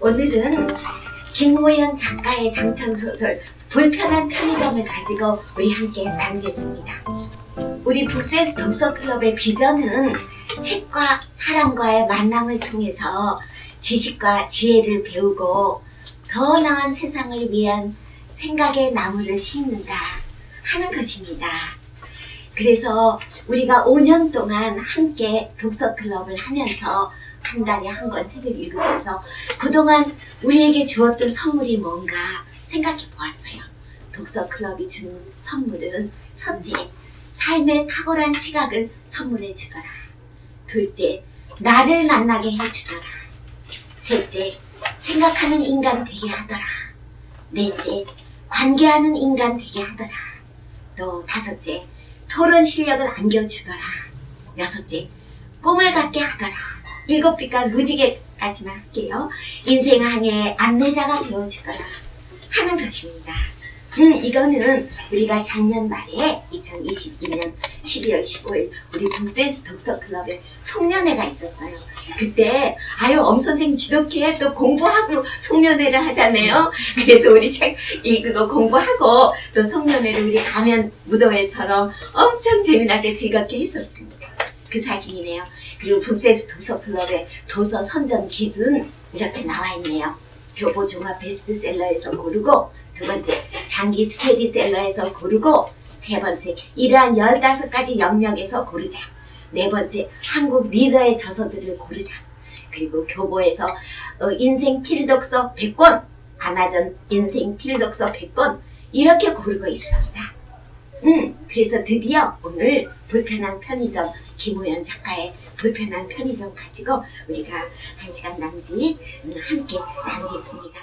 오늘은 김호연 작가의 장편소설 불편한 편의점을 가지고 우리 함께 나누겠습니다. 우리 북센스 독서클럽의 비전은 책과 사람과의 만남을 통해서 지식과 지혜를 배우고 더 나은 세상을 위한 생각의 나무를 심는다 하는 것입니다. 그래서 우리가 5년 동안 함께 독서클럽을 하면서 한 달에 한 권 책을 읽으면서 그동안 우리에게 주었던 선물이 뭔가 생각해 보았어요. 독서클럽이 준 선물은 첫째, 삶의 탁월한 시각을 선물해 주더라. 둘째, 나를 만나게 해주더라. 셋째, 생각하는 인간 되게 하더라. 넷째, 관계하는 인간 되게 하더라. 또 다섯째, 토론 실력을 안겨주더라. 여섯째, 꿈을 갖게 하더라. 일곱 빛깔 무지개까지만 할게요. 인생 항해의 안내자가 되어주더라 하는 것입니다. 이거는 우리가 작년 말에 2022년 12월 15일 우리 북센스 독서클럽에 송년회가 있었어요. 그때 엄 선생님 지독해 또 공부하고 송년회를 하잖아요. 그래서 우리 책 읽고 공부하고 또 송년회를 우리 가면 무도회처럼 엄청 재미나게 즐겁게 했었습니다. 그 사진이네요. 그리고 북센스 독서클럽의 도서 선정 기준 이렇게 나와 있네요. 교보 종합 베스트셀러에서 고르고, 두 번째 장기 스테디셀러에서 고르고, 세 번째 이러한 15가지 영역에서 고르자. 네 번째 한국 리더의 저서들을 고르자. 그리고 교보에서 인생 필독서 100권, 아마존 인생 필독서 100권 이렇게 고르고 있습니다. 그래서 드디어 오늘 불편한 편의점 김호연 작가의 불편한 편의점 가지고 우리가 1시간 남짓 함께 나누겠습니다.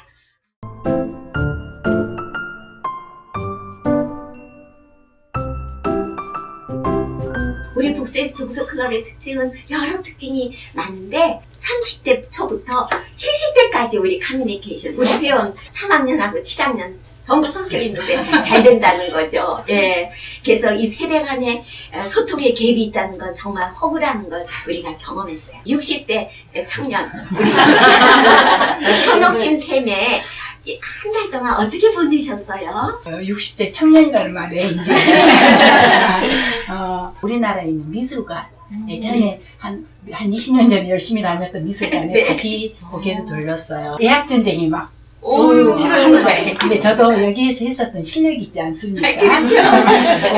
우리 북센스 독서클럽의 특징은 여러 특징이 많은데 30대 초부터 70대까지 우리 커뮤니케이션, 우리 회원 3학년하고 7학년 전부 섞여 있는데 잘 된다는 거죠. 예. 그래서 이 세대 간의 소통의 갭이 있다는 건 정말 허구라는 걸 우리가 경험했어요. 60대 청년, 우리 선옥신 쌤의 한 달 동안 어떻게 보내셨어요? 60대 청년이라는 말에 이제 우리나라에 있는 미술관 예전에 한 20년 전에 열심히 다녔던 미술관에 네. 다시 고개를 돌렸어요. 예학 전쟁이 막 치열한 거예요. 근데 저도 여기에서 했었던 실력이 있지 않습니까? 그렇죠.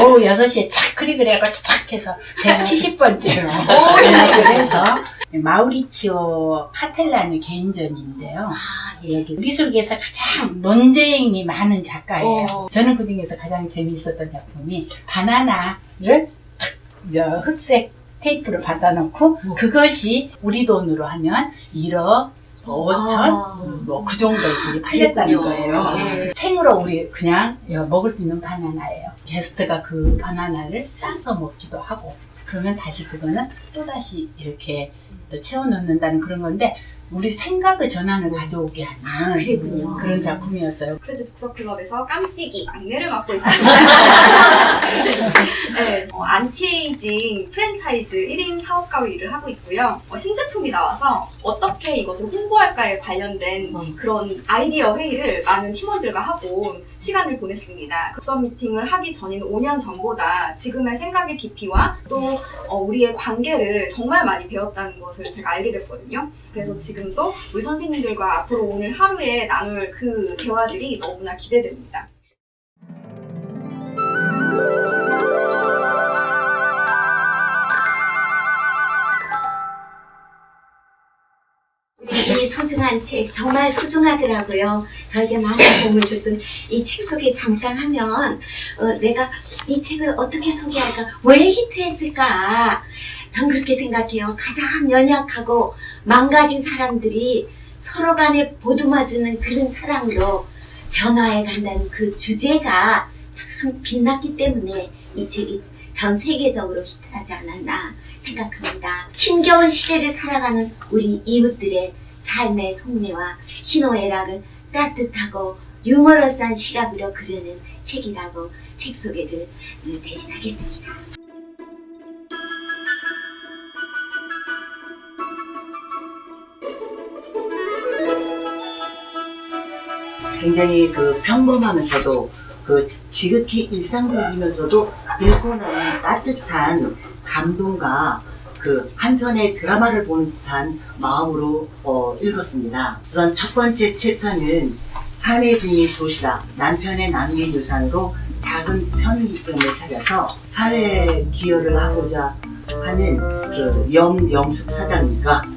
오후 6시에 착 클릭을 해갖고 착 해서 170번째로 연락을 해서 마우리치오 카텔라니 개인전인데요. 여기 미술계에서 가장 논쟁이 많은 작가예요. 저는 그 중에서 가장 재미있었던 작품이 바나나를 흑색 테이프를 받아놓고 그것이 우리 돈으로 하면 1억 5천 뭐 그 정도 팔렸다는 거예요. 네. 생으로 우리 그냥 먹을 수 있는 바나나예요. 게스트가 그 바나나를 따서 먹기도 하고 그러면 다시 그거는 또다시 이렇게 또 채워 넣는다는 그런 건데 우리 생각의 전환을 가져오게 하는 그랬군요. 그런 작품이었어요. 북센스 독서클럽에서 깜찍이 막내를 맡고 있습니다. 네, 안티에이징 프랜차이즈 1인 사업가로 일을 하고 있고요. 신제품이 나와서 어떻게 이것을 홍보할까에 관련된 그런 아이디어 회의를 많은 팀원들과 하고 시간을 보냈습니다. 독서 미팅을 하기 전인 5년 전보다 지금의 생각의 깊이와 또 우리의 관계를 정말 많이 배웠다는 것을 제가 알게 됐거든요. 그래서 지금도 우리 선생님들과 앞으로 오늘 하루에 나눌 그 대화들이 너무나 기대됩니다. 이 소중한 책 정말 소중하더라고요. 저에게 많은 도움을 줬던 이 책 소개 잠깐 하면 내가 이 책을 어떻게 소개할까? 왜 히트했을까? 전 그렇게 생각해요. 가장 연약하고 망가진 사람들이 서로 간에 보듬어주는 그런 사랑으로 변화해 간다는 그 주제가 참 빛났기 때문에 이 책이 전 세계적으로 히트하지 않았나 생각합니다. 힘겨운 시대를 살아가는 우리 이웃들의 삶의 속내와 희노애락을 따뜻하고 유머러스한 시각으로 그려낸 책이라고 책 소개를 대신하겠습니다. 굉장히 그 평범하면서도 그 지극히 일상적이면서도 읽고 나면 따뜻한 감동과 그 한편의 드라마를 보는 듯한 마음으로 읽었습니다. 우선 첫 번째 챕터는 사내 중립 도시락, 남편의 남긴 유산으로 작은 편의점을 차려서 사회에 기여를 하고자 하는 그 염영숙 사장님과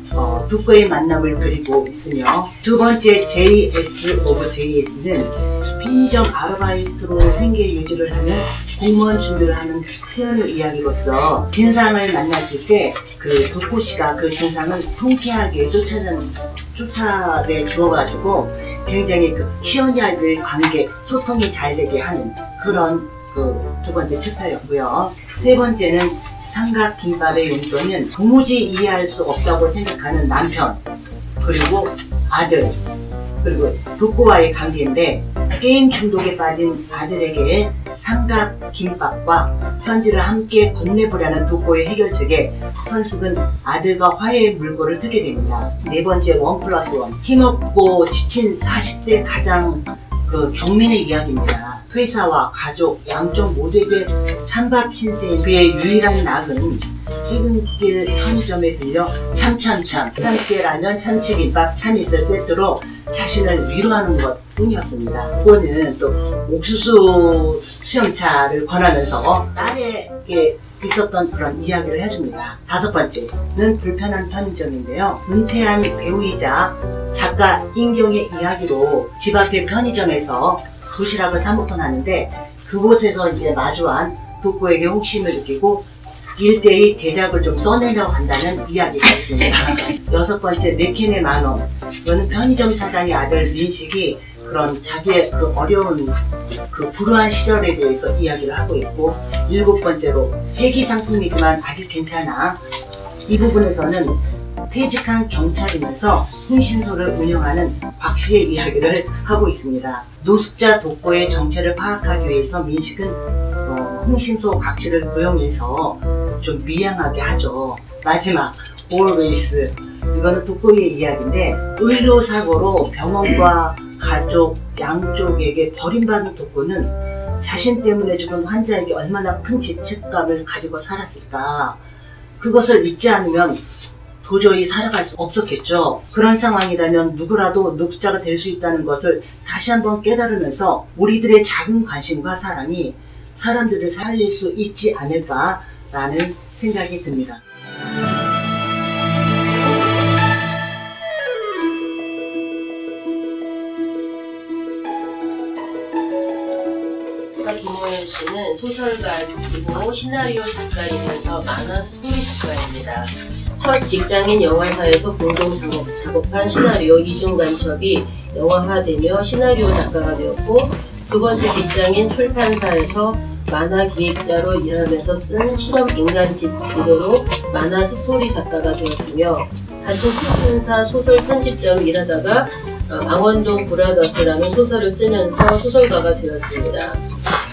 두꺼의 만남을 그리고 있으며, 두 번째 JS 오브 JS는 편의점 아르바이트로 생계 유지를 하는 공무원 준비를 하는 회원의 이야기로서 진상을 만났을 때 그 두꺼씨가 그 진상을 통쾌하게 쫓아내 주어가지고 굉장히 그 시원하게 관계 소통이 잘 되게 하는 그런 그 두 번째 챕터였고요. 세 번째는 삼각김밥의 용도는 도무지 이해할 수 없다고 생각하는 남편, 그리고 아들, 그리고 두꺼와의 관계인데, 게임 중독에 빠진 아들에게 삼각김밥과 편지를 함께 건네보려는 두꺼의 해결책에 선숙은 아들과 화해의 물꼬를 트게 됩니다. 네 번째, 1+1. 힘없고 지친 40대 가장 그 경민의 이야기입니다. 회사와 가족 양쪽 모두에게 찬밥 신세인 그의 유일한 낙은 퇴근길 편의점에 들려 참참참 함께 라면 현치김밥 참이슬 세트로 자신을 위로하는 것 뿐이었습니다. 그거는 또 옥수수 수염차를 권하면서 딸에게 있었던 그런 이야기를 해줍니다. 다섯 번째는 불편한 편의점인데요. 은퇴한 배우이자 작가 인경의 이야기로 집 앞의 편의점에서 도시락을 사 먹곤 하는데, 그곳에서 이제 마주한 두꺼에게 호기심을 느끼고 일대의 대작을 좀 써내려고 한다는 이야기가 있습니다. 여섯 번째, 네 캔에 10,000원. 이거는 편의점 사장의 아들 민식이 그런 자기의 그 어려운 그 불우한 시절에 대해서 이야기를 하고 있고, 일곱 번째로 회기 상품이지만 아직 괜찮아. 이 부분에서는 퇴직한 경찰이면서 흥신소를 운영하는 박 씨의 이야기를 하고 있습니다. 노숙자 독거의 정체를 파악하기 위해서 민식은 흥신소 각 씨를 고용해서 좀 미양하게 하죠. 마지막, always. 이거는 독거의 이야기인데, 의료사고로 병원과 가족 양쪽에게 버림받은 독거는 자신 때문에 죽은 환자에게 얼마나 큰 죄책감을 가지고 살았을까. 그것을 잊지 않으면 도저히 살아갈 수 없었겠죠. 그런 상황이라면 누구라도 노숙자가 될 수 있다는 것을 다시 한번 깨달으면서 우리들의 작은 관심과 사랑이 사람들을 살릴 수 있지 않을까라는 생각이 듭니다. 김호연 씨는 소설가이고 시나리오 작가이면서 만화 스토리 작가입니다. 첫 직장인 영화사에서 공동 작업한 시나리오 이중간첩이 영화화되며 시나리오 작가가 되었고, 두 번째 직장인 출판사에서 만화 기획자로 일하면서 쓴 실험 인간짓 그대로 만화 스토리 작가가 되었으며, 같은 출판사 소설 편집자로 일하다가 망원동 브라더스라는 소설을 쓰면서 소설가가 되었습니다.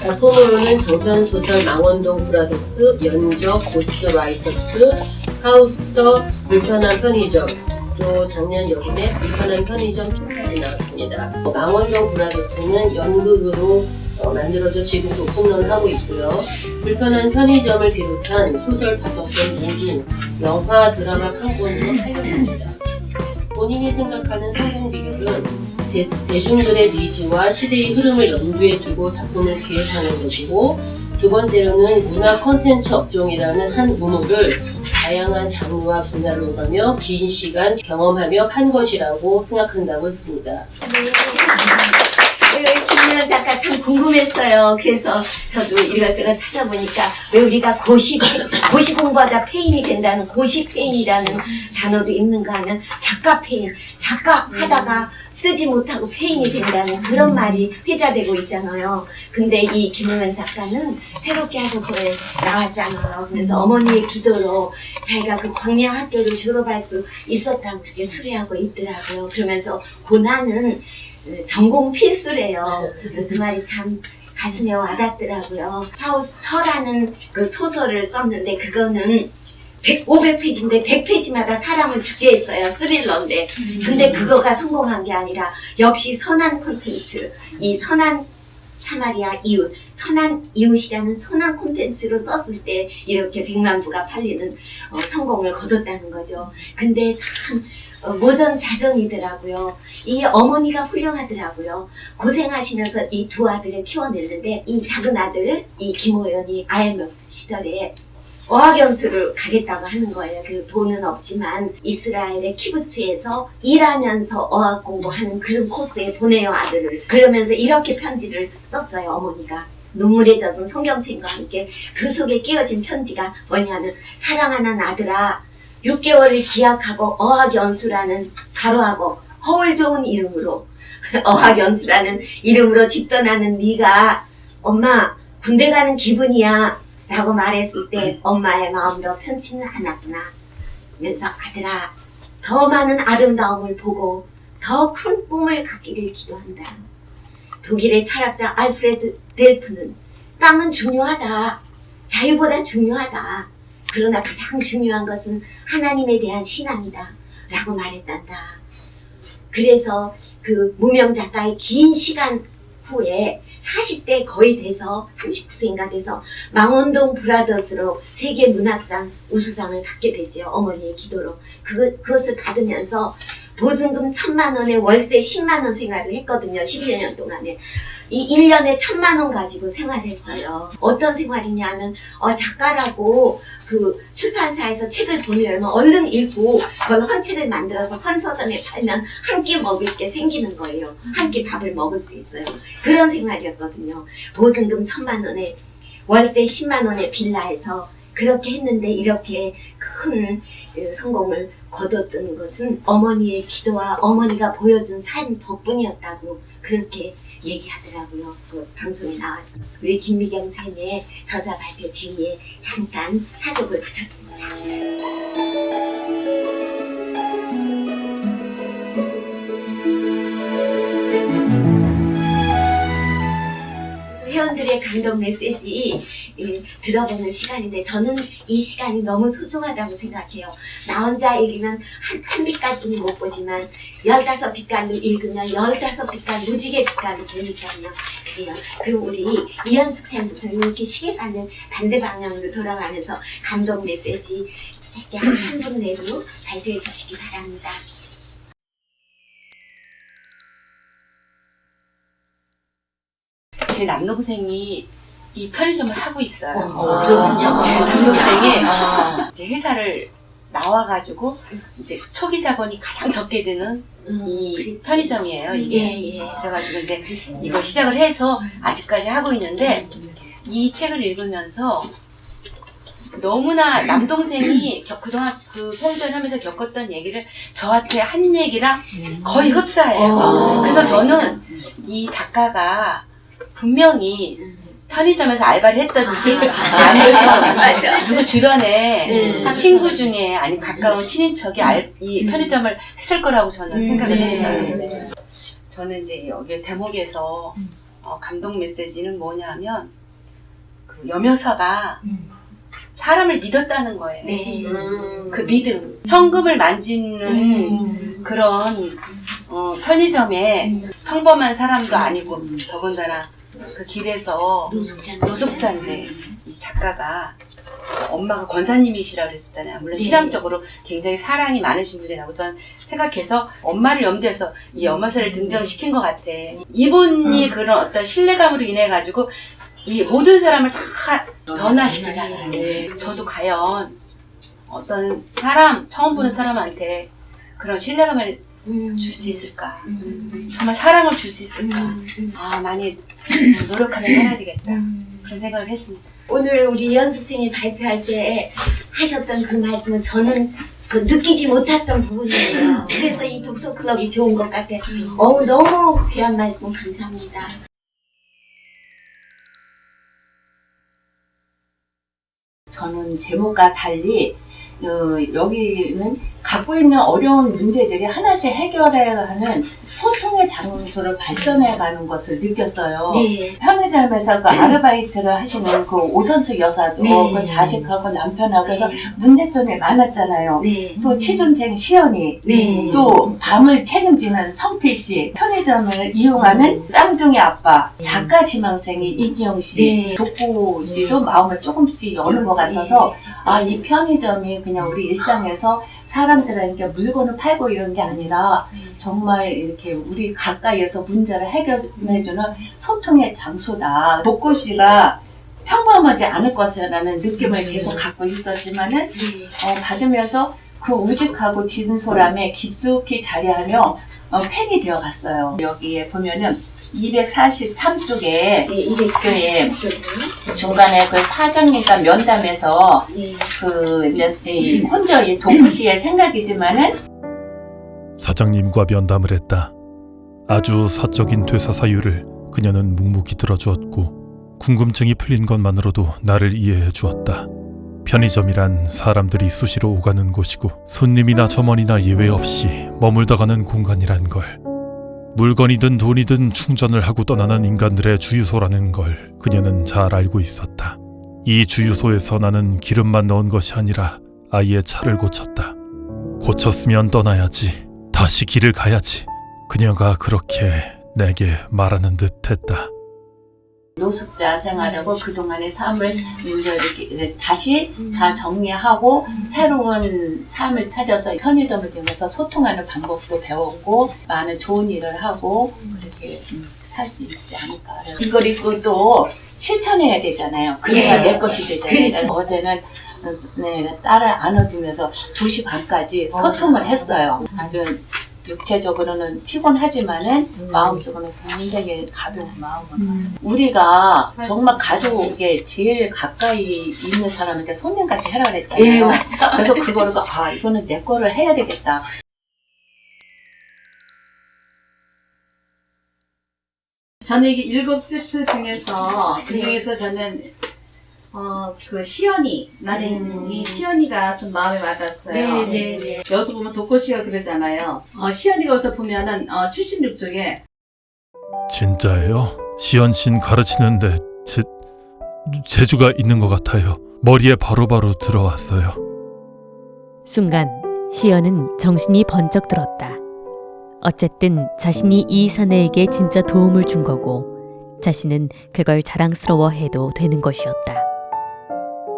작품으로는 장편소설 망원동 브라더스, 연적, 고스트라이터스, 하우스터, 불편한 편의점, 또 작년 여름에 불편한 편의점 2까지 나왔습니다. 망원동 브라더스는 연극으로 만들어져 지금도 오픈런하고 있고요. 불편한 편의점을 비롯한 소설 5편 모두 영화, 드라마 한 권으로 팔렸습니다. 본인이 생각하는 성공 비결은 대중들의 니즈와 시대의 흐름을 염두에 두고 작품을 기획하는 것이고, 두 번째로는 문화 콘텐츠 업종이라는 한 우물을 다양한 장르와 분야로 오가며 긴 시간 경험하며 판 것이라고 생각한다고 했습니다. 김호연 작가 참 궁금했어요. 그래서 저도 이것저것 찾아보니까 왜 우리가 고시 공부하다 페인이 된다는 고시 페인이라는 단어도 있는가 하면 작가 페인, 작가 하다가 뜨지 못하고 페인이 된다는 그런 말이 회자되고 있잖아요. 근데 이 김호연 작가는 새롭게 하소서에 나왔잖아요. 그래서 어머니의 기도로 자기가 그 광야 학교를 졸업할 수 있었다고 그렇게 수리하고 있더라고요. 그러면서 고난은 전공 필수래요. 그 말이 참 가슴에 와닿더라고요. 하우스터라는 그 소설을 썼는데, 그거는 500페이지인데 100페이지마다 사람을 죽게 했어요. 스릴러인데. 근데 그거가 성공한 게 아니라 역시 선한 콘텐츠, 이 선한 사마리아 이웃, 선한 이웃이라는 선한 콘텐츠로 썼을 때 이렇게 100만 부가 팔리는 성공을 거뒀다는 거죠. 근데 참 모전자전이더라고요. 이 어머니가 훌륭하더라고요. 고생하시면서 이 두 아들을 키워냈는데 이 작은 아들, 이 김호연이 IMF 시절에 어학연수를 가겠다고 하는 거예요. 그 돈은 없지만 이스라엘의 키부츠에서 일하면서 어학 공부하는 그런 코스에 보내요, 아들을. 그러면서 이렇게 편지를 썼어요, 어머니가. 눈물에 젖은 성경책과 함께 그 속에 끼어진 편지가 뭐냐면, 사랑하는 아들아, 6개월을 기약하고 어학연수라는 가로하고 허울 좋은 이름으로 어학연수라는 이름으로 집 떠나는 네가 엄마 군대 가는 기분이야 라고 말했을 때 엄마의 마음도 편치는 않았구나. 그래서 아들아, 더 많은 아름다움을 보고 더 큰 꿈을 갖기를 기도한다. 독일의 철학자 알프레드 델프는 땅은 중요하다. 자유보다 중요하다. 그러나 가장 중요한 것은 하나님에 대한 신앙이다. 라고 말했단다. 그래서 그 무명 작가의 긴 시간 후에 40대 거의 돼서 39세인가 돼서 망원동 브라더스로 세계 문학상 우수상을 받게 되죠. 어머니의 기도로. 그것을 받으면서 보증금 1,000만 원에 월세 10만 원 생활을 했거든요. 10여 년 동안에. 이 1년에 1,000만 원 가지고 생활을 했어요. 어떤 생활이냐면 작가라고 그 출판사에서 책을 보내면 얼른 읽고 그걸 헌책을 만들어서 헌서점에 팔면 한 끼 먹을 게 생기는 거예요. 한 끼 밥을 먹을 수 있어요. 그런 생활이었거든요. 보증금 1,000만 원에 월세 10만 원에 빌라에서 그렇게 했는데 이렇게 큰 성공을 거뒀던 것은 어머니의 기도와 어머니가 보여준 삶 덕분이었다고 그렇게 얘기하더라고요. 그 방송에 나와서. 우리 김미경 쌤의 저자 발표 뒤에 잠깐 사족을 붙였습니다. 회원들의 감동 메시지 들어보는 시간인데 저는 이 시간이 너무 소중하다고 생각해요. 나 혼자 읽으면 한 빛깔뿐이 못 보지만 15빛깔로 읽으면 15빛깔 무지개 빛깔로 보니까요. 그래요. 그럼 우리 이현숙 쌤부터 이렇게 시계반을 반대 방향으로 돌아가면서 감동 메시지 이렇게 한 3분 내로 발표해 주시기 바랍니다. 제 남동생이 이 편의점을 하고 있어요. 그렇군요. 네, 남동생이 이제 회사를 나와가지고 이제 초기 자본이 가장 적게 드는 이 그렇지. 편의점이에요. 이게 예, 예. 그래가지고 이제 이걸 시작을 해서 아직까지 하고 있는데 이 책을 읽으면서 너무나 남동생이 그동안 그 편의점을 하면서 겪었던 얘기를 저한테 한 얘기랑 거의 흡사해요. 그래서 저는 이 작가가 분명히 편의점에서 알바를 했던지 아니면 누구 주변에 친구 중에 아니면 가까운 친인척이 이 편의점을 했을 거라고 저는 생각을 했어요. 저는 이제 여기 대목에서 감동 메시지는 뭐냐면 그 여묘사가 사람을 믿었다는 거예요. 네. 그 믿음, 현금을 만지는 그런 편의점에 평범한 사람도 아니고 더군다나 그 길에서 노숙자인데 이 작가가 엄마가 권사님이시라고 그랬었잖아요. 물론 실험적으로 굉장히 사랑이 많으신 분이라고 저는 생각해서 엄마를 염두해서 이 여머사를 등장시킨 것 같아. 이분이 그런 어떤 신뢰감으로 인해 가지고 이 모든 사람을 다 변화시키잖아요. 저도 과연 어떤 사람, 처음 보는 사람한테 그런 신뢰감을 줄 수 있을까? 정말 사랑을 줄 수 있을까? 많이 노력하며 살아야 되겠다. 그런 생각을 했습니다. 오늘 우리 이현숙 선생님 발표할 때 하셨던 그 말씀은 저는 느끼지 못했던 부분이에요. 그래서 이 독서 클럽이 좋은 것 같아요. 너무 귀한 말씀 감사합니다. 저는 제목과 달리 여기는 갖고 있는 어려운 문제들이 하나씩 해결해야 하는 소통의 장소를 발전해가는 것을 느꼈어요. 네. 편의점에서 그 아르바이트를 하시는 그 오선수 여사도 네. 그 자식하고 남편하고 해서 문제점이 많았잖아요. 네. 또 취준생 시연이, 네. 또 밤을 책임지는 성필 씨, 편의점을 이용하는 쌍둥이 아빠, 작가 지망생이 이기영 씨, 네. 독고 씨도 마음을 조금씩 여는 것 같아서 아, 이 편의점이 그냥 우리 일상에서 사람들에게 물건을 팔고 이런 게 아니라 정말 이렇게 우리 가까이에서 문제를 해결해주는 소통의 장소다. 독고 씨가 평범하지 않을 것이라는 느낌을 계속 갖고 있었지만은 받으면서 그 우직하고 진솔함에 깊숙이 자리하며 팬이 되어갔어요. 여기에 보면은 243쪽에 네, 243쪽이요. 중간에 그 사장님과 면담에서 네. 이 혼자 이 독고 씨의 생각이지만은 사장님과 면담을 했다. 아주 사적인 퇴사 사유를 그녀는 묵묵히 들어주었고 궁금증이 풀린 것만으로도 나를 이해해 주었다. 편의점이란 사람들이 수시로 오가는 곳이고 손님이나 점원이나 예외 없이 머물다 가는 공간이란 걸, 물건이든 돈이든 충전을 하고 떠나는 인간들의 주유소라는 걸 그녀는 잘 알고 있었다. 이 주유소에서 나는 기름만 넣은 것이 아니라 아예 차를 고쳤다. 고쳤으면 떠나야지. 다시 길을 가야지. 그녀가 그렇게 내게 말하는 듯 했다. 노숙자 생활하고 그동안의 삶을 이제 이렇게 다시 다 정리하고 새로운 삶을 찾아서 편의점을 통해서 소통하는 방법도 배웠고 많은 좋은 일을 하고 그렇게 살 수 있지 않을까. 이걸 입고 또 실천해야 되잖아요. 그래야 내 것이 되잖아요. 그렇죠. 어제는 딸을 안아주면서 2시 반까지 소통을 했어요. 아주 육체적으로는 피곤하지만은 마음적으로는 굉장히 가벼운 마음으로 우리가 정말 가족에 제일 가까이 있는 사람한테 손님같이 해라 그랬잖아요. 예, 맞아. 그래서 그거를 이거는 내 거를 해야 되겠다. 저는 이게 7세트 중에서 그 중에서 저는 그 시연이 나는 이 시연이가 좀 마음에 맞았어요. 네. 여기서 보면 독고 씨가 그러잖아요. 시연이가 여기서 보면은 76쪽에 진짜예요? 시연 씨는 가르치는데 재주가 있는 것 같아요. 머리에 바로바로 들어왔어요. 순간 시연은 정신이 번쩍 들었다. 어쨌든 자신이 이 사내에게 진짜 도움을 준 거고 자신은 그걸 자랑스러워해도 되는 것이었다.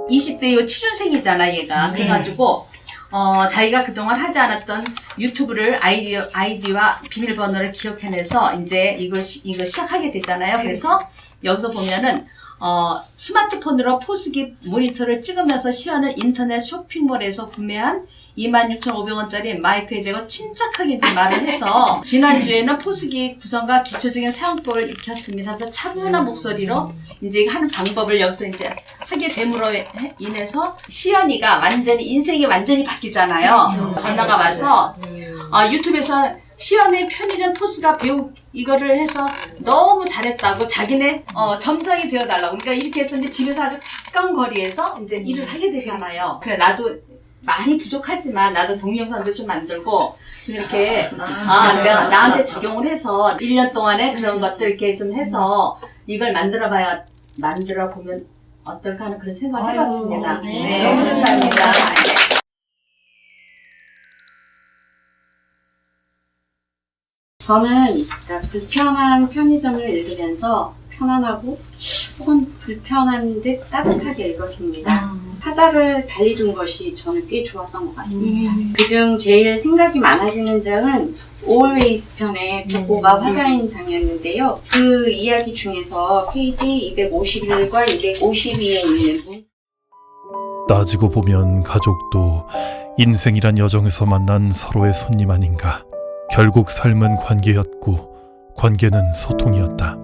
20대 요 취준생이잖아 얘가. 그래가지고 자기가 그동안 하지 않았던 유튜브를 아이디와 비밀번호를 기억해내서 이제 이걸 시작하게 됐잖아요. 그래서 여기서 보면은 스마트폰으로 포스기 모니터를 찍으면서 시연은 인터넷 쇼핑몰에서 구매한 26,500원짜리 마이크에 대고 침착하게 이제 말을 해서 지난주에는 포스기 구성과 기초적인 사용법을 익혔습니다. 그래서 차분한 목소리로 이제 하는 방법을 여기서 이제 하게 됨으로 인해서 시연이가 인생이 완전히 바뀌잖아요. 전화가 와서 유튜브에서 시연의 편의점 포스가 이거를 해서 너무 잘했다고 자기네 점장이 되어달라고. 그러니까 이렇게 해서 이제 집에서 아주 가까운 거리에서 이제 일을 하게 되잖아요. 그래 나도 많이 부족하지만 나도 동영상도 좀 만들고 좀 이렇게 내가 나한테 적용을 해서 1년 동안에 그런 것들 이렇게 좀 해서 이걸 만들어 보면 어떨까 하는 그런 생각을 해봤습니다. 네, 너무 감사합니다. 저는 그러니까 불편한 편의점을 읽으면서 편안하고 혹은 불편한 듯 따뜻하게 읽었습니다. 타자를 달리 둔 것이 저는 꽤 좋았던 것 같습니다. 그중 제일 생각이 많아지는 장은 Always 편의 독고가 화자인 장이었는데요. 그 이야기 중에서 페이지 251과 252에 있는 분 따지고 보면 가족도 인생이란 여정에서 만난 서로의 손님 아닌가. 결국 삶은 관계였고 관계는 소통이었다.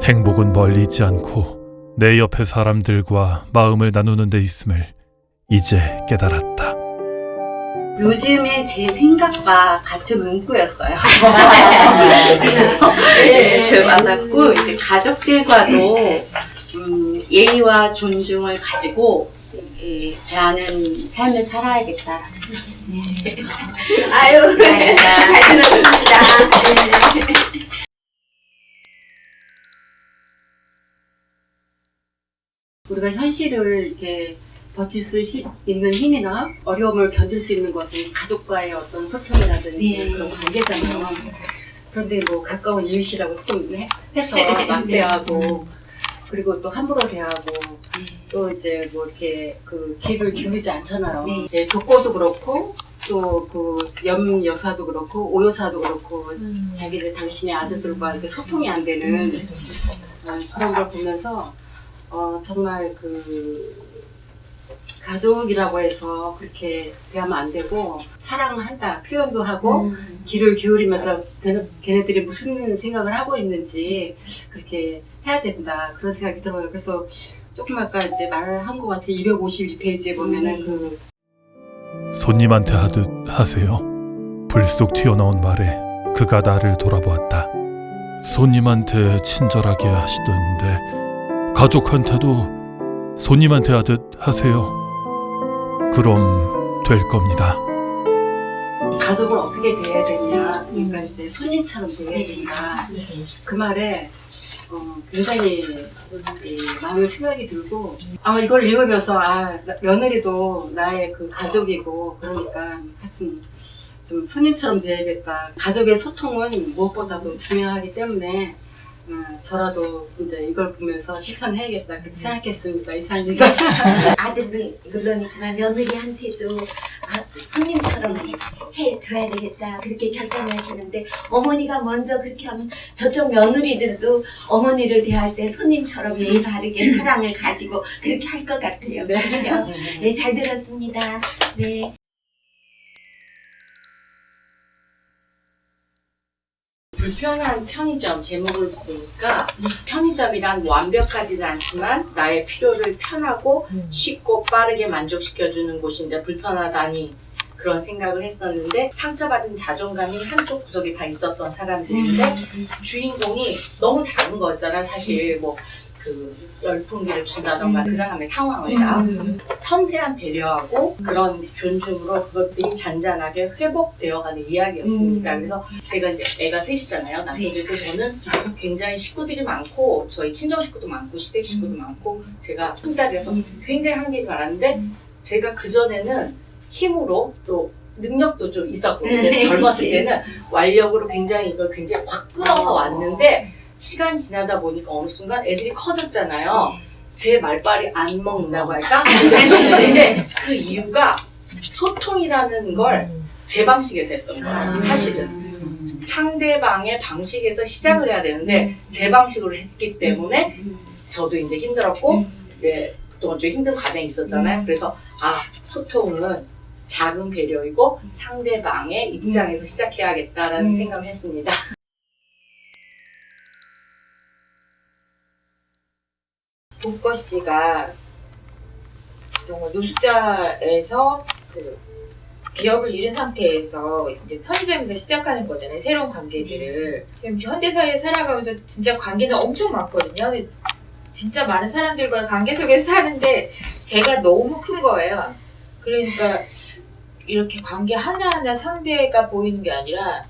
행복은 멀리 있지 않고 내 옆에 사람들과 마음을 나누는 데 있음을 이제 깨달았다. 요즘에 제 생각과 같은 문구였어요. 그래서 와닿고 이제 가족들과도 예의와 존중을 가지고 대하는 삶을 살아야겠다라고 생각했습니다. 아유, 잘 들었습니다. 우리가 현실을 이렇게 버틸 수 있는 힘이나 어려움을 견딜 수 있는 것은 가족과의 어떤 소통이라든지 그런 관계잖아요. 그런데 뭐 가까운 이웃이라고 조금 해서 막대하고 그리고 또 함부로 대하고 또 이제 뭐 이렇게 그 귀를 기울이지 않잖아요. 네, 독고도 그렇고 또 그 염여사도 그렇고 오여사도 그렇고 자기들 당신의 아들들과 이렇게 소통이 안 되는 그런 걸 보면서 정말 그 가족이라고 해서 그렇게 대하면 안 되고 사랑을 한다 표현도 하고 귀를 기울이면서 걔네들이 무슨 생각을 하고 있는지 그렇게 해야 된다 그런 생각이 들어요. 그래서 조금 아까 이제 말한 것 같이 252페이지에 보면은 그 손님한테 하듯 하세요. 불쑥 튀어나온 말에 그가 나를 돌아보았다. 손님한테 친절하게 하시던데 가족한테도 손님한테 하듯 하세요. 그럼 될 겁니다. 가족을 어떻게 대해야 되냐, 그러니까 이제 손님처럼 대해야 된다. 그 말에 굉장히 많은 생각이 들고 아마 이걸 읽으면서 며느리도 나의 그 가족이고 그러니까 하여튼 좀 손님처럼 대해야겠다. 가족의 소통은 무엇보다도 중요하기 때문에 저라도 이제 이걸 보면서 실천해야겠다 그렇게 생각했습니다. 이상입니다. 아들은 물론이지만 며느리한테도 손님처럼 해줘야 되겠다 그렇게 결단하시는데 어머니가 먼저 그렇게 하면 저쪽 며느리들도 어머니를 대할 때 손님처럼 예의 바르게 사랑을 가지고 그렇게 할 것 같아요. 그렇죠? 네, 잘 들었습니다. 네. 불편한 편의점 제목을 보니까 편의점이란 완벽하지는 않지만 나의 필요를 편하고 쉽고 빠르게 만족시켜주는 곳인데 불편하다니 그런 생각을 했었는데 상처받은 자존감이 한쪽 구석에 다 있었던 사람들인데 주인공이 너무 작은 거였잖아. 사실 뭐 그 열풍기를 준다던가 그 사람의 상황을 다 섬세한 배려하고 그런 존중으로 그것들이 잔잔하게 회복되어가는 이야기였습니다. 그래서 제가 이제 애가 셋이잖아요. 남편들도 저는 굉장히 식구들이 많고 저희 친정 식구도 많고 시댁 식구도 많고 제가 큰딸이라서 굉장히 한계가 많았는데 제가 그전에는 힘으로 또 능력도 좀 있었고 젊었을 때는 완력으로 굉장히 이걸 굉장히 확 끌어서 왔는데 시간이 지나다 보니까 어느 순간 애들이 커졌잖아요. 제 말빨이 안 먹는다고 할까? 근데 그 이유가 소통이라는 걸 제 방식에 됐던 거예요. 사실은 상대방의 방식에서 시작을 해야 되는데 제 방식으로 했기 때문에 저도 이제 힘들었고 이제 그동안 좀 힘든 과정이 있었잖아요. 그래서 소통은 작은 배려이고 상대방의 입장에서 시작해야겠다라는 생각을 했습니다. 독거 씨가 정말 노숙자에서 그 기억을 잃은 상태에서 이제 편의점에서 시작하는 거잖아요. 새로운 관계들을. 현대사회에 살아가면서 진짜 관계는 엄청 많거든요. 근데 진짜 많은 사람들과 관계 속에서 사는데 제가 너무 큰 거예요. 그러니까 이렇게 관계 하나하나 상대가 보이는 게 아니라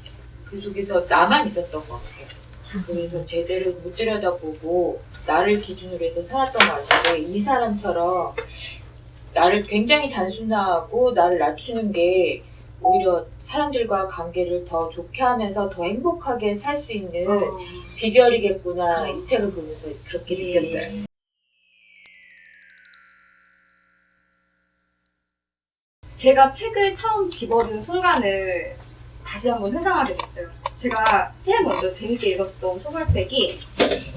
그 속에서 나만 있었던 것 같아요. 그래서 제대로 못 들여다보고 나를 기준으로 해서 살았던 것 같은데 이 사람처럼 나를 굉장히 단순화하고 나를 낮추는 게 오히려 사람들과 관계를 더 좋게 하면서 더 행복하게 살 수 있는 비결이겠구나 이 책을 보면서 그렇게 느꼈어요. 제가 책을 처음 집어든 순간을 다시 한번 회상하게 됐어요. 제가 제일 먼저 재밌게 읽었던 소설책이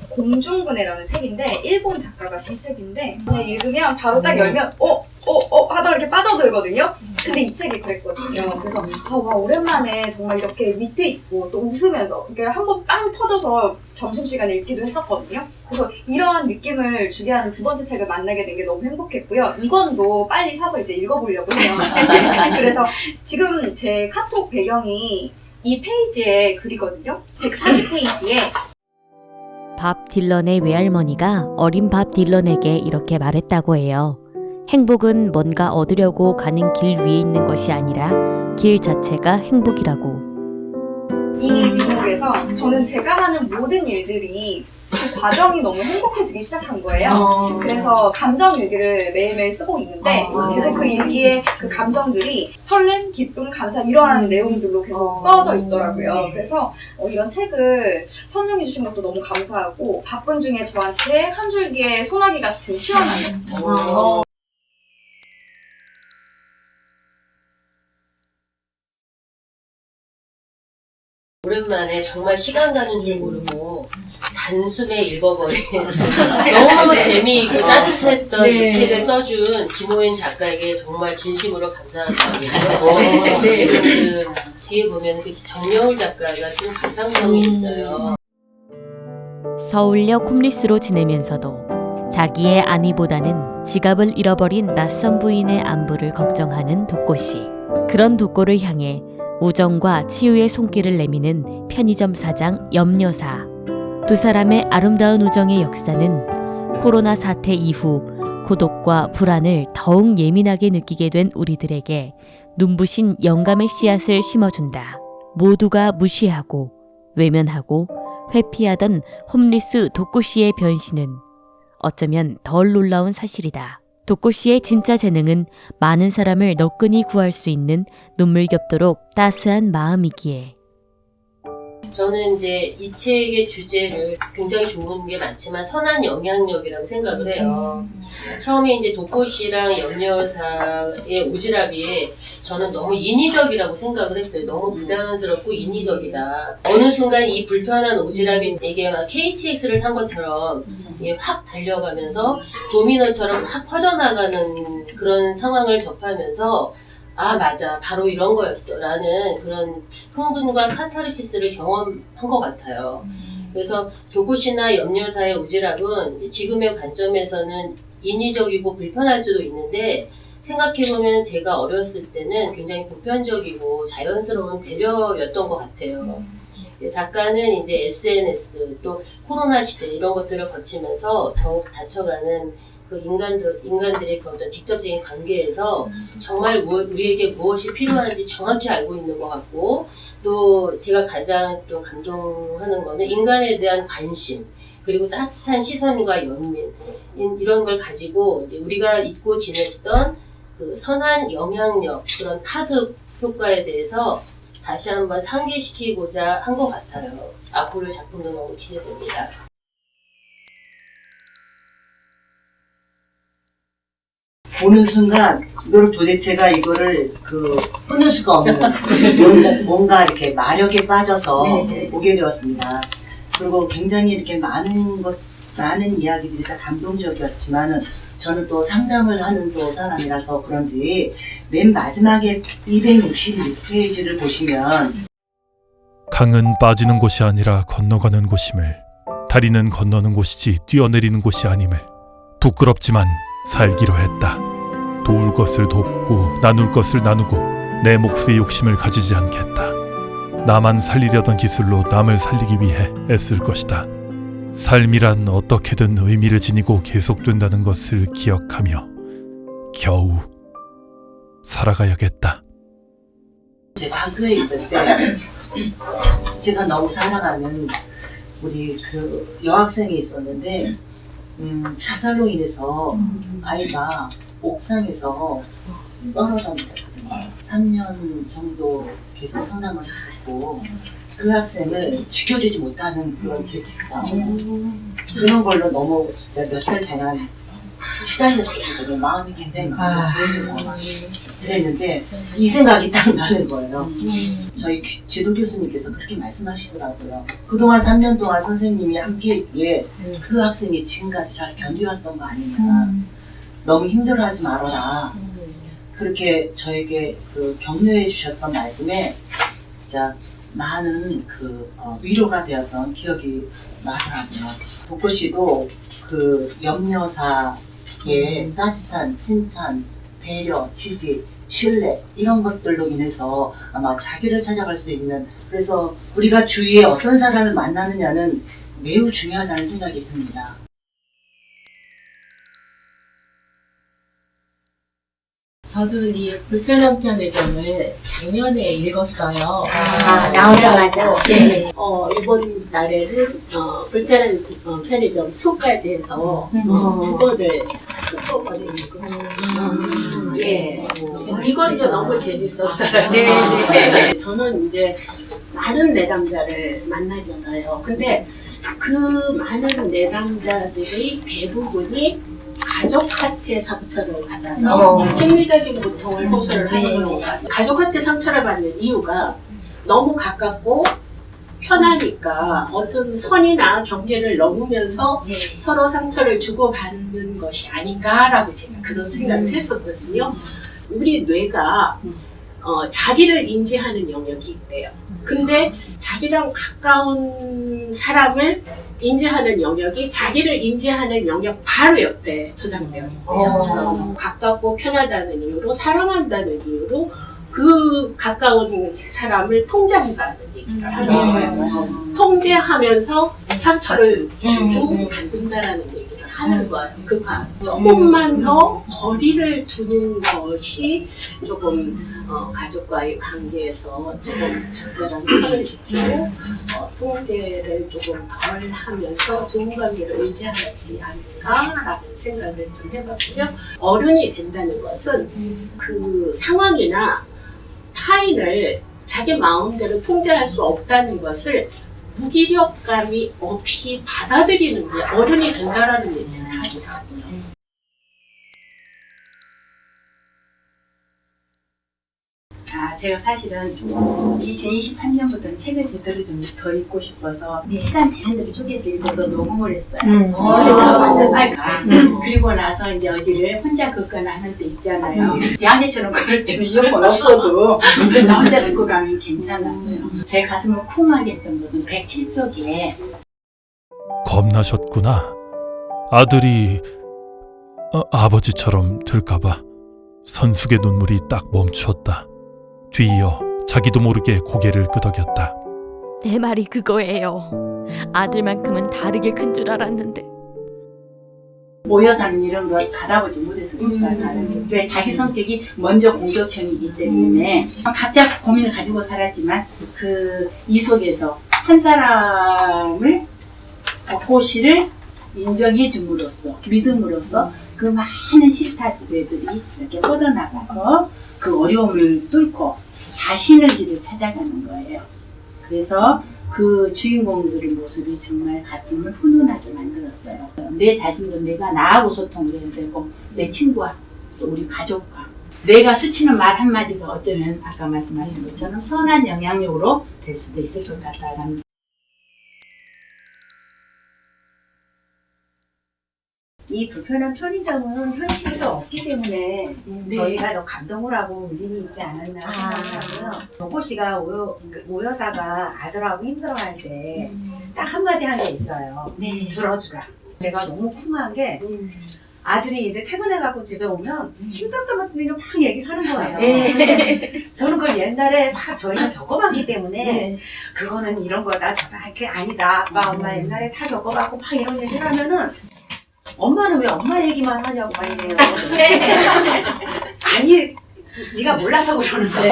공중근해라는 책인데 일본 작가가 쓴 책인데 그냥 읽으면 바로 딱 열면 하다 이렇게 빠져들거든요. 근데 이 책이 그랬거든요. 그래서 와 오랜만에 정말 이렇게 밑에 있고 또 웃으면서 이렇게 한번 빵 터져서 점심시간에 읽기도 했었거든요. 그래서 이런 느낌을 주게 하는 두 번째 책을 만나게 된 게 너무 행복했고요. 이건도 빨리 사서 이제 읽어보려고 해요. 그래서 지금 제 카톡 배경이 이 페이지에 글이거든요. 140페이지에 밥 딜런의 외할머니가 어린 밥 딜런에게 이렇게 말했다고 해요. 행복은 뭔가 얻으려고 가는 길 위에 있는 것이 아니라 길 자체가 행복이라고. 이 대목에서 저는 제가 하는 모든 일들이 그 과정이 너무 행복해지기 시작한 거예요. 그래서 감정 일기를 매일매일 쓰고 있는데 계속 그 일기에 그 감정들이 설렘, 기쁨, 감사 이러한 내용들로 계속 써져 있더라고요. 그래서 이런 책을 선정해 주신 것도 너무 감사하고 바쁜 중에 저한테 한 줄기의 소나기 같은 시원함이었어요. 오랜만에 정말 시간 가는 줄 모르고 단숨에 읽어버린 너무 재미있고 따뜻했던 이 책을 써준 김호연 작가에게 정말 진심으로 감사하다고 지금 그 뒤에 보면 그 정여울 작가가 쓴 감상평이 있어요. 서울역 홈리스로 지내면서도 자기의 안위보다는 지갑을 잃어버린 낯선 부인의 안부를 걱정하는 독고씨. 그런 독고를 향해 우정과 치유의 손길을 내미는 편의점 사장 염여사. 두 사람의 아름다운 우정의 역사는 코로나 사태 이후 고독과 불안을 더욱 예민하게 느끼게 된 우리들에게 눈부신 영감의 씨앗을 심어준다. 모두가 무시하고 외면하고 회피하던 홈리스 독고씨의 변신은 어쩌면 덜 놀라운 사실이다. 독고씨의 진짜 재능은 많은 사람을 너끈히 구할 수 있는 눈물겹도록 따스한 마음이기에. 저는 이제 이 책의 주제를 굉장히 좋은 게 많지만 선한 영향력이라고 생각을 해요. 처음에 이제 독고씨랑 염여사의 오지랖이 저는 너무 인위적이라고 생각을 했어요. 너무 부자연스럽고 인위적이다. 어느 순간 이 불편한 오지랖이 이게 막 KTX를 탄 것처럼 이게 확 달려가면서 도미노처럼 확 퍼져나가는 그런 상황을 접하면서 아 맞아 바로 이런 거였어 라는 그런 흥분과 카타르시스를 경험한 것 같아요. 그래서 독고씨나 염여사의 오지랖은 지금의 관점에서는 인위적이고 불편할 수도 있는데 생각해보면 제가 어렸을 때는 굉장히 보편적이고 자연스러운 배려였던 것 같아요. 작가는 이제 SNS 또 코로나 시대 이런 것들을 거치면서 더욱 닫혀가는 그 인간들의 그 어떤 직접적인 관계에서 정말 우리에게 무엇이 필요한지 정확히 알고 있는 것 같고 또 제가 가장 또 감동하는 거는 인간에 대한 관심 그리고 따뜻한 시선과 연민 이런 걸 가지고 우리가 잊고 지냈던 그 선한 영향력 그런 파급 효과에 대해서 다시 한번 상기시키고자 한 것 같아요. 앞으로 작품도 너무 기대됩니다. 보는 순간 이거를 도대체가 이거를 끊을 수가 없는 뭔가 이렇게 마력에 빠져서 보게 되었습니다. 그리고 굉장히 이렇게 많은 이야기들이 다 감동적이었지만은 저는 또 상담을 하는 또 사람이라서 그런지 맨 마지막에 266페이지를 보시면 강은 빠지는 곳이 아니라 건너가는 곳임을 다리는 건너는 곳이지 뛰어내리는 곳이 아님을 부끄럽지만 살기로 했다. 도울 것을 돕고 나눌 것을 나누고 내 몫의 욕심을 가지지 않겠다. 나만 살리려던 기술로 남을 살리기 위해 애쓸 것이다. 삶이란 어떻게든 의미를 지니고 계속된다는 것을 기억하며 겨우 살아가야겠다. 제가 학교에 있을 때 제가 너무 사랑하는 우리 그 여학생이 있었는데 자살로 인해서 아이가 옥상에서 떨어졌거든요. 3년 정도 계속 상담을 했었고 그 학생을 지켜주지 못하는 그런 죄책감 그런 걸로 너무 진짜 몇 달 제가 시달렸었거든요. 마음이 굉장히 그랬는데 이 생각이 딱 나는 거예요. 저희 지도 교수님께서 그렇게 말씀하시더라고요. 그동안 3년 동안 선생님이 함께 있기에 그 학생이 지금까지 잘 견뎌왔던 거 아니냐. 너무 힘들어하지 말아라. 그렇게 저에게 그 격려해 주셨던 말씀에 진짜 많은 위로가 되었던 기억이 나더라고요. 독고씨도 그 염여사의 따뜻한 칭찬, 배려, 지지, 신뢰 이런 것들로 인해서 아마 자기를 찾아갈 수 있는 그래서 우리가 주위에 어떤 사람을 만나느냐는 매우 중요하다는 생각이 듭니다. 저도 이 불편한 편의점을 작년에 읽었어요. 나오자마자. 네. 이번 날에는 불편한 편의점 2까지 해서 두 권을 한꺼번에 읽었어요. 예. 이건도 너무 재밌었어요. 네. 저는 이제 많은 내담자를 만나잖아요. 근데 그 많은 내담자들의 대부분이 가족한테 상처를 받아서 심리적인 고통을 호소를 하는 경우가 가족한테 상처를 받는 이유가 너무 가깝고 편하니까 어떤 선이나 경계를 넘으면서 서로 상처를 주고받는 것이 아닌가라고 제가 그런 생각을 했었거든요. 우리 뇌가 자기를 인지하는 영역이 있대요. 근데 자기랑 가까운 사람을 인지하는 영역이 자기를 인지하는 영역 바로 옆에 저장되어 있대요. 가깝고 편하다는 이유로, 사랑한다는 이유로 그 가까운 사람을 통제한다는 얘기를 하는 거예요. 통제하면서 상처를 주고 받는다라는 얘기를 하는 거예요. 조금만 더 거리를 두는 것이 조금 가족과의 관계에서 조금 적절한 선을 지키고 통제를 조금 덜 하면서 좋은 관계를 유지하지 않을까라는 생각을 좀 해봤고요. 어른이 된다는 것은 그 상황이나 타인을 자기 마음대로 통제할 수 없다는 것을 무기력감이 없이 받아들이는 게 어른이 된다라는 얘기를 하더라고요. 제가 사실은 2023년부터는 책을 제대로 좀 더 읽고 싶어서 시간 되는 대로 쪼개서 읽어서 녹음을 했어요. 그리고 나서 이제 어디를 혼자 걷거나 하는 때 있잖아요. 양해처럼 그럴 때는 이어폰 없어도 나 혼자 듣고 가면 괜찮았어요. 제 가슴을 쿵하게 했던 것은 107쪽에 겁나셨구나. 아들이 아버지처럼 될까봐. 선숙의 눈물이 딱 멈추었다. 뒤이어 자기도 모르게 고개를 끄덕였다. 내 말이 그거예요. 아들만큼은 다르게 큰 줄 알았는데. 모여 사는 이런 걸 받아보지 못했으니까 다른 게. 왜 자기 성격이 먼저 공격형이기 때문에 각자 고민을 가지고 살았지만 이 속에서 한 사람을 호시를 인정해 줌으로써 믿음으로써 그 많은 실타래들이 이렇게 뻗어나가서 그 어려움을 뚫고 자신의 길을 찾아가는 거예요. 그래서 그 주인공들의 모습이 정말 가슴을 훈훈하게 만들었어요. 내 자신도 내가 나하고 소통을 해야 되고 내 친구와 또 우리 가족과 내가 스치는 말 한마디가 어쩌면 아까 말씀하신 것처럼 선한 영향력으로 될 수도 있을 것 같다라는. 이 불편한 편의점은 현실에서 없기 때문에 저희가 더 감동을 하고 의미 있지 않았나 생각하고요. 덕호 씨가 오여사가 아들하고 힘들어할 때 딱 한마디 한 게 있어요. 들어주라. 제가 너무 쿵한 게 아들이 이제 퇴근해갖고 집에 오면 힘들다는 막 얘기를 하는 거예요. 저는 그걸 옛날에 다 저희가 겪어봤기 때문에 그거는 이런 거다 저다 이렇게 아니다. 아빠 엄마 옛날에 다 겪어봤고 막 이런 얘기를 하면은 엄마는 왜 엄마 얘기만 하냐고 말이에요. 아니, 네가 몰라서 그러는데.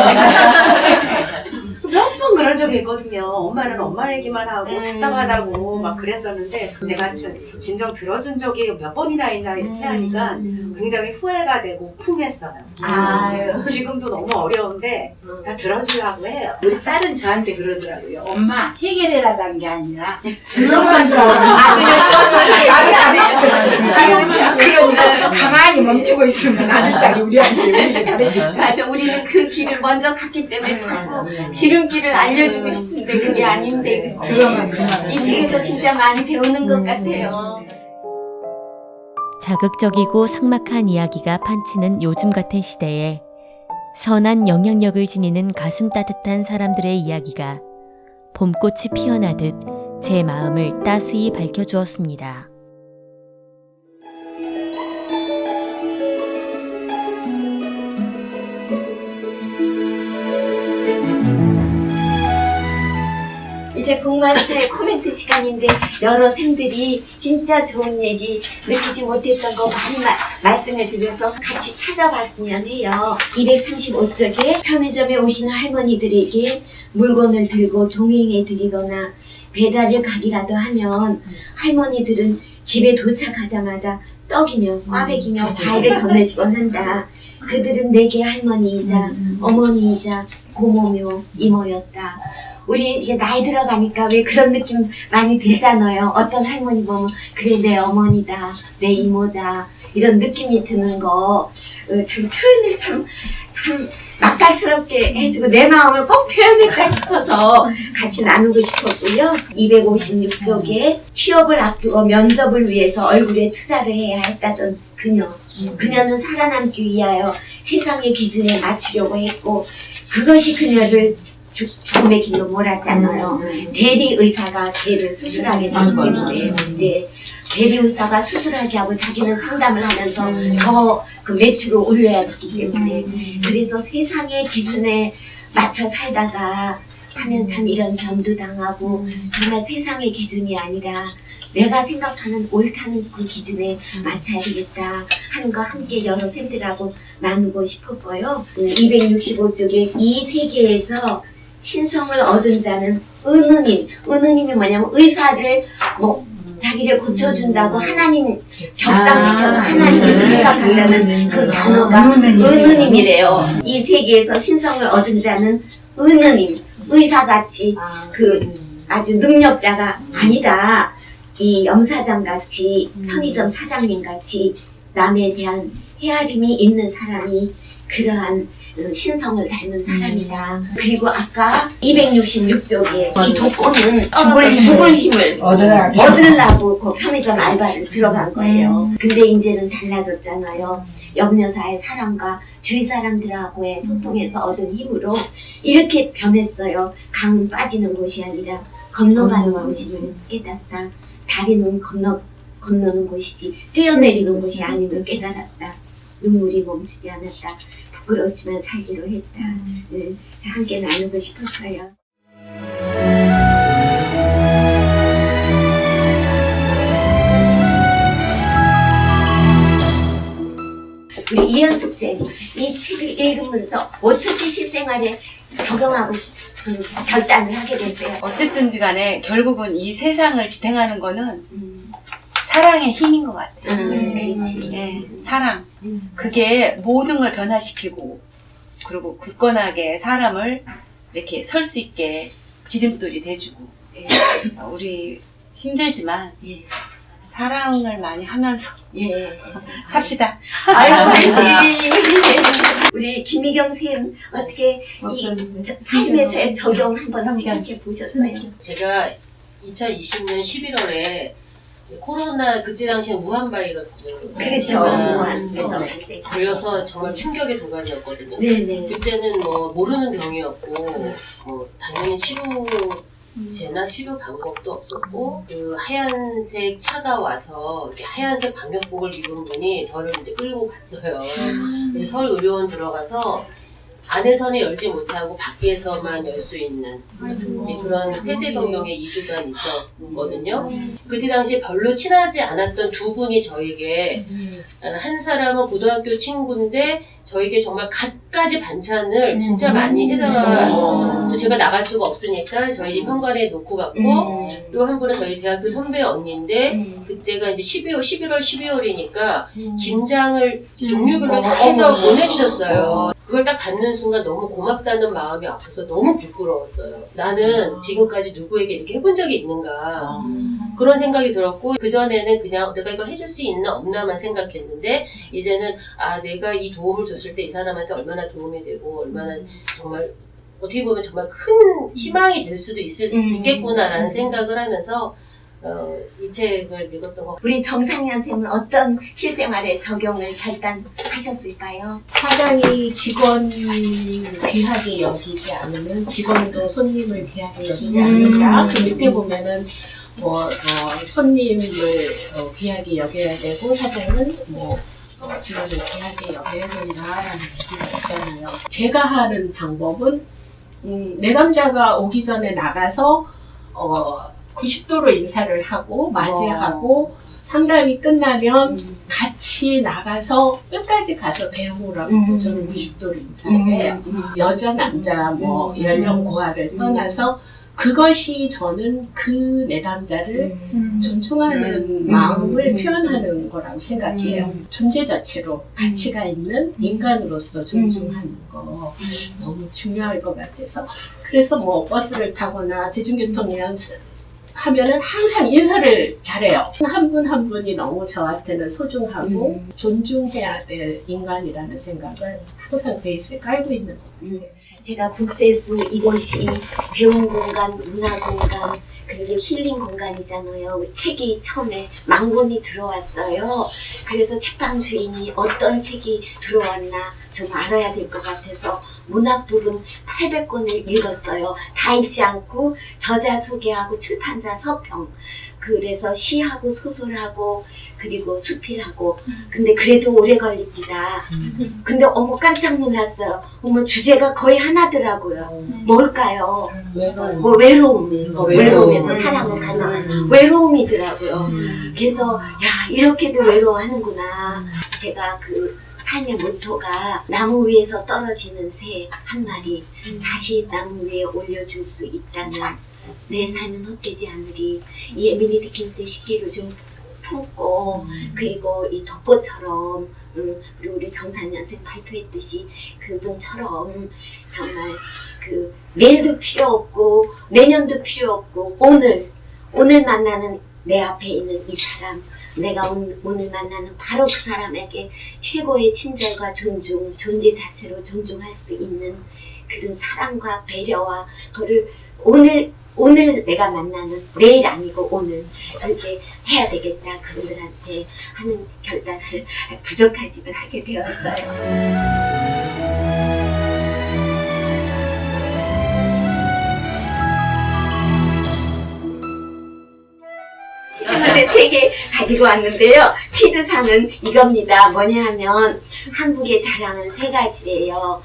몇 번 그런 적이 있거든요. 엄마는 엄마 얘기만 하고 답답하다고 막 그랬었는데 내가 진정 들어준 적이 몇 번이나 있나 이렇게 하니까 굉장히 후회가 되고 쿵했어요. 지금도 너무 어려운데 나 들어주려고 해요. 우리 딸은 저한테 그러더라고요. 엄마 해결해달라는 게 아니라 들어만 줘. 그러니까 가만히 멈추고 있으면 아들 딸이 우리한테 우리를 가르쳐. 맞아, 우리는 그 길을 먼저 갔기 때문에 자꾸 지름길을 알려주고 싶은데 그게 아닌데, 그치? 이 책에서 진짜 많이 배우는 것 같아요. 자극적이고 삭막한 이야기가 판치는 요즘 같은 시대에 선한 영향력을 지니는 가슴 따뜻한 사람들의 이야기가 봄꽃이 피어나듯 제 마음을 따스히 밝혀주었습니다. 이제 이제 북마스터의 코멘트 시간인데 여러 쌤들이 진짜 좋은 얘기 느끼지 못했던 거 많이 말씀해 주셔서 같이 찾아봤으면 해요. 235쪽에 편의점에 오시는 할머니들에게 물건을 들고 동행해 드리거나 배달을 가기라도 하면 할머니들은 집에 도착하자마자 떡이며 꽈배기며 과일을 건네주곤 한다. 그들은 내게 할머니이자 어머니이자 고모며 이모였다. 우리 이제 나이 들어가니까 왜 그런 느낌 많이 들잖아요. 어떤 할머니 보면 그래 내 어머니다, 내 이모다 이런 느낌이 드는 거 참 표현을 참 맛깔스럽게 해주고 내 마음을 꼭 표현할까 싶어서 같이 나누고 싶었고요. 256쪽에 취업을 앞두고 면접을 위해서 얼굴에 투자를 해야 했다던 그녀는 살아남기 위하여 세상의 기준에 맞추려고 했고 그것이 그녀를 죽음의 길로 몰았잖아요. 대리의사가 걔를 수술하게 되기 때문에 네. 대리의사가 수술하게 하고 자기는 상담을 하면서 더 그 매출을 올려야 되기 때문에 그래서 세상의 기준에 맞춰 살다가 하면 참 이런 전도당하고 정말 세상의 기준이 아니라 내가 생각하는 옳다는 그 기준에 맞춰야 되겠다 하는 거 함께 여러 쌤들하고 나누고 싶었고요. 265쪽에 이 세계에서 신성을 얻은 자는 은우님이 뭐냐면 의사를 자기를 고쳐준다고 하나님 격상시켜서 하나님을 생각한다는 그 단어가 은우님이래요. 이 세계에서 신성을 얻은 자는 은우님, 의사같이 그 아주 능력자가 아니다. 이 염사장같이 편의점 사장님같이 남에 대한 헤아림이 있는 사람이 그러한 신성을 닮은 사람이다. 그리고 아까 266쪽에 이 독고는 죽을 힘을 얻으려고 그 편의점 알바를 들어간 거예요. 근데 이제는 달라졌잖아요. 염려사의 사람과 주위 사람들하고의 소통에서 얻은 힘으로 이렇게 변했어요. 강은 빠지는 곳이 아니라 건너가는 곳임을 깨닫다. 다리는 건너는 곳이지 뛰어내리는 곳이 아님을 깨달았다. 눈물이 멈추지 않았다. 부끄럽지만 살기로 했다. 함께 나누고 싶었어요. 우리 이현숙 쌤, 이 책을 읽으면서 어떻게 실생활에 적용하고 싶은 결단을 하게 됐어요? 어쨌든지 간에 결국은 이 세상을 지탱하는 거는 사랑의 힘인 것 같아요. 그렇지. 네, 사랑. 그게 모든 걸 변화시키고, 그리고 굳건하게 사람을 이렇게 설 수 있게 디딤돌이 돼주고, 우리 힘들지만, 사랑을 많이 하면서, 삽시다. 아이고, 우리 김미경 쌤, 어떻게 이 삶에서의 적용 한번 생각해 보셨어요? 제가 2020년 11월에 코로나 그때 당시에 우한 바이러스 그렇죠. 우한에서 걸려서 정말 충격의 도가니였거든요. 네네. 그때는 뭐 모르는 병이었고 뭐 당연히 치료제나 치료 방법도 없었고 그 하얀색 차가 와서 이렇게 하얀색 방역복을 입은 분이 저를 이제 끌고 갔어요. 서울 의료원 들어가서 안에서는 열지 못하고 밖에서만 열 수 있는 그런 폐쇄병동에 2주간 있었거든요. 그때 당시에 별로 친하지 않았던 두 분이 저에게 한 사람은 고등학교 친구인데 저에게 정말 갖가지 반찬을 진짜 많이 해다가 또 제가 나갈 수가 없으니까 저희 집 현관에 놓고 갔고 또 한 분은 저희 대학교 선배 언니인데 그때가 이제 11월 12월이니까 김장을 종류별로 다 해서 보내주셨어요. 그걸 딱 받는 순간 너무 고맙다는 마음이 앞서서 너무 부끄러웠어요. 나는 지금까지 누구에게 이렇게 해본 적이 있는가 그런 생각이 들었고 그전에는 그냥 내가 이걸 해줄 수 있나 없나만 생각했는데 이제는 내가 이 도움을 줬을 때 이 사람한테 얼마나 도움이 되고 얼마나 정말 어떻게 보면 정말 큰 희망이 될 수도 있겠구나라는 생각을 하면서 이 책을 읽었던 것 같아요. 우리 정상현 쌤은 어떤 실생활에 적용을 결단하셨을까요? 사장이 직원 귀하게 여기지 않으면 직원도 손님을 귀하게 여기지 않는다. 그 밑에 보면은 손님을 귀하게 여겨야 되고 사장은 직원을 귀하게 여겨야 된다라는 얘기가 있잖아요. 제가 하는 방법은 내감자가 오기 전에 나가서 90도로 인사를 하고 맞이하고 상담이 끝나면 같이 나가서 끝까지 가서 배우라고 저는 90도로 인사를 해요. 여자 남자 뭐 연령 고하를 떠나서 그것이 저는 그 내담자를 존중하는 마음을 표현하는 거라고 생각해요. 존재 자체로 가치가 있는 인간으로서 존중하는 거 너무 중요할 것 같아서 그래서 뭐 버스를 타거나 대중교통 하면은 항상 인사를 잘해요. 한 분 한 분이 너무 저한테는 소중하고 존중해야 될 인간이라는 생각을 항상 베이스에 깔고 있는 것 같아요. 제가 북세스 이곳이 배움 공간, 문화 공간, 그리고 힐링 공간이잖아요. 책이 처음에 10,000권이 들어왔어요. 그래서 책방 주인이 어떤 책이 들어왔나 좀 알아야 될 것 같아서 문학 부분 800권을 읽었어요. 다 읽지 않고 저자 소개하고 출판사 서평, 그래서 시하고 소설하고 그리고 수필하고 근데 그래도 오래 걸립니다. 근데 어머 깜짝 놀랐어요. 어머 주제가 거의 하나더라고요. 뭘까요? 뭐 외로움에서 사랑을 가능한 외로움이더라고요. 그래서 야 이렇게도 외로워하는구나. 제가 그 삶의 모토가 나무 위에서 떨어지는 새 한 마리 다시 나무 위에 올려줄 수 있다면 내 삶은 헛되지 않으리. 이 에밀리 디킨스의 시기를 좀 품고 그리고 이 벚꽃처럼 그리고 우리 정산연생 발표했듯이 그분처럼 정말 그 내일도 필요 없고 내년도 필요 없고 오늘 만나는 내 앞에 있는 이 사람 내가 오늘 만나는 바로 그 사람에게 최고의 친절과 존중, 존재 자체로 존중할 수 있는 그런 사랑과 배려와 그를 오늘 내가 만나는 내일 아니고 오늘 그렇게 해야 되겠다 그분들한테 하는 결단을 부족하지만 하게 되었어요. 문제 3개 가지고 왔는데요. 퀴즈사는 이겁니다. 뭐냐 하면 한국의 자랑은 3가지예요.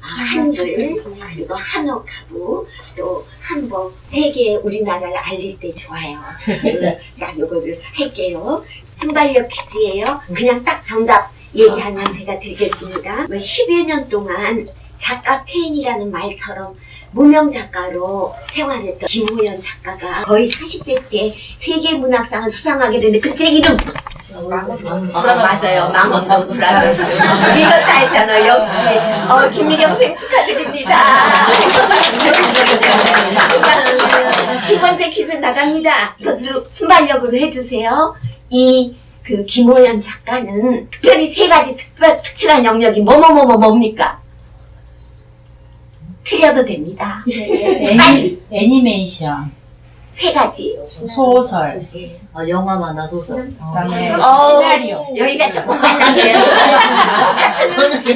한글, 그리고 한옥하고 또 한복 3개 우리나라를 알릴 때 좋아요. 딱 요거를 할게요. 순발력 퀴즈예요. 그냥 딱 정답 얘기하면 제가 드리겠습니다. 10여 년 동안 작가 팬이라는 말처럼 무명 작가로 생활했던 김호연 작가가 거의 40세 때 세계문학상을 수상하게 됐는데 그 책 이름 맞아요. 망원동 브라더스. 이거 다 했잖아요. 역시 김미경 선생님 축하드립니다. 두 번째 퀴즈 나갑니다. 그것도 순발력으로 해주세요. 그 김호연 작가는 특별히 3가지 특출한 영역이 뭡니까? 틀려도 됩니다. 애니메이션, 3가지. 소설, 영화 만화 소설. 그다음에 시나리오. 여기가 조금 빨랐네요.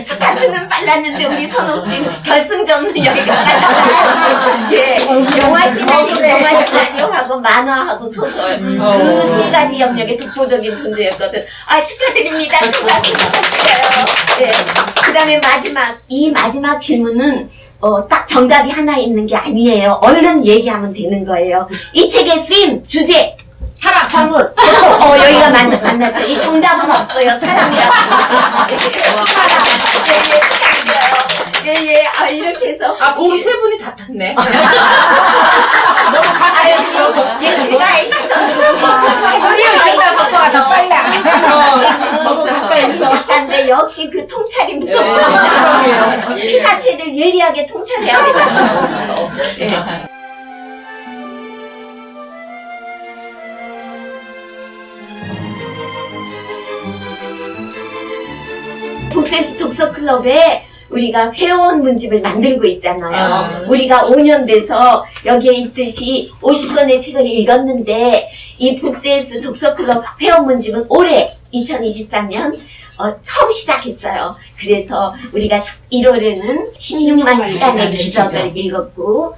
스타트는 빨랐는데 우리 선옥쌤 결승점은 여기가 빨랐어요. 예, 영화 시나리오하고 만화하고 소설 그 3가지 영역의 독보적인 존재였거든. 축하드립니다. 축하드려요. 예, 그다음에 이 마지막 질문은 딱 정답이 하나 있는 게 아니에요. 얼른 얘기하면 되는 거예요. 이 책의 주제 사람. 여기가 만났죠. 이 정답은 없어요. 사람이라고. 사람. 예. 이렇게 해서. 거기 3분이 다 탔네. 너무 가까이서. 예술가의 시선으로. 소리를 듣다 속도가 더 빨라. 너무 가까이서. 작가인데 역시 그 통찰이 무섭습니다. 피사체를 예리하게 통찰해야 되잖아요. 그렇죠. 예. 북세스 독서클럽에 우리가 회원 문집을 만들고 있잖아요. 우리가 5년 돼서 여기에 있듯이 50권의 책을 읽었는데 이 북세스 독서클럽 회원 문집은 올해 2023년 처음 시작했어요. 그래서 우리가 1월에는 16만 시간의 기적을 읽었고,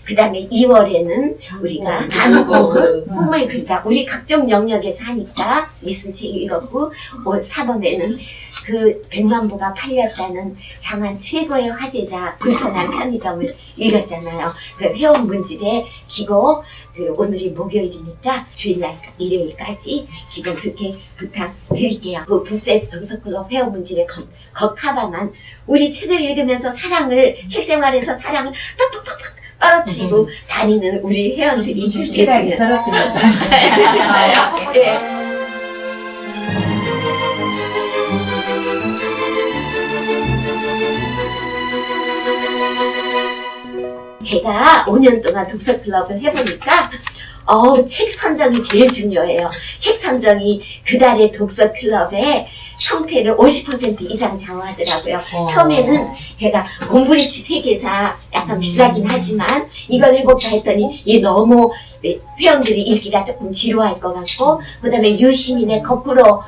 그 다음에 2월에는 우리가 꿈을 그리다. 우리 각종 영역에서 하니까 미순책 읽었고, 4번에는 그 100만 부가 팔렸다는 장안 최고의 화제자 불편한 편의점을 읽었잖아요. 그 회원 문집에 기고, 오늘이 목요일이니까 주일날 일요일까지 기본 그렇게 부탁드릴게요. 그 북세스 도서클럽 회원 문집에 겉카바만 우리 책을 읽으면서 사랑을 실생활에서 사랑을 팍팍팍팍 떨어뜨리고 다니는 우리 회원들이 실실하게 떨어뜨려요. 네. 제가 5년 동안 독서클럽을 해보니까 책 선정이 제일 중요해요. 책 선정이 그달의 독서클럽의 성패를 50% 이상 좌우하더라고요. 처음에는 제가 공부리치 세계사 약간 비싸긴 하지만 이걸 해볼까 했더니 이게 너무 회원들이 읽기가 조금 지루할 것 같고, 그 다음에 유시민의 거꾸로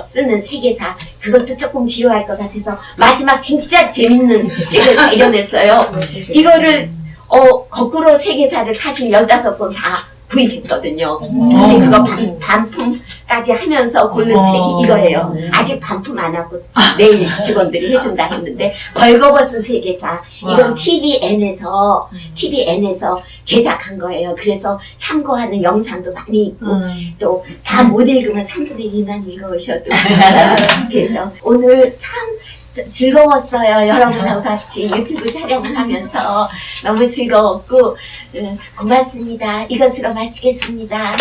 쓰는 세계사 그것도 조금 지루할 것 같아서 마지막 진짜 재밌는 책을 발견했어요. 이거를 거꾸로 세계사를 사실 15권 다 구입했거든요. 근데 그거 반품까지 하면서 고른 책이 이거예요. 아직 반품 안 하고 내일 직원들이 해준다 했는데, 벌거벗은 세계사. 이건 TVN에서 제작한 거예요. 그래서 참고하는 영상도 많이 있고, 또 다 못 읽으면 3분의 2만 읽어오셔도. 그래서 오늘 참 즐거웠어요. 여러분하고 같이 유튜브 촬영을 하면서 너무 즐거웠고, 고맙습니다. 이것으로 마치겠습니다.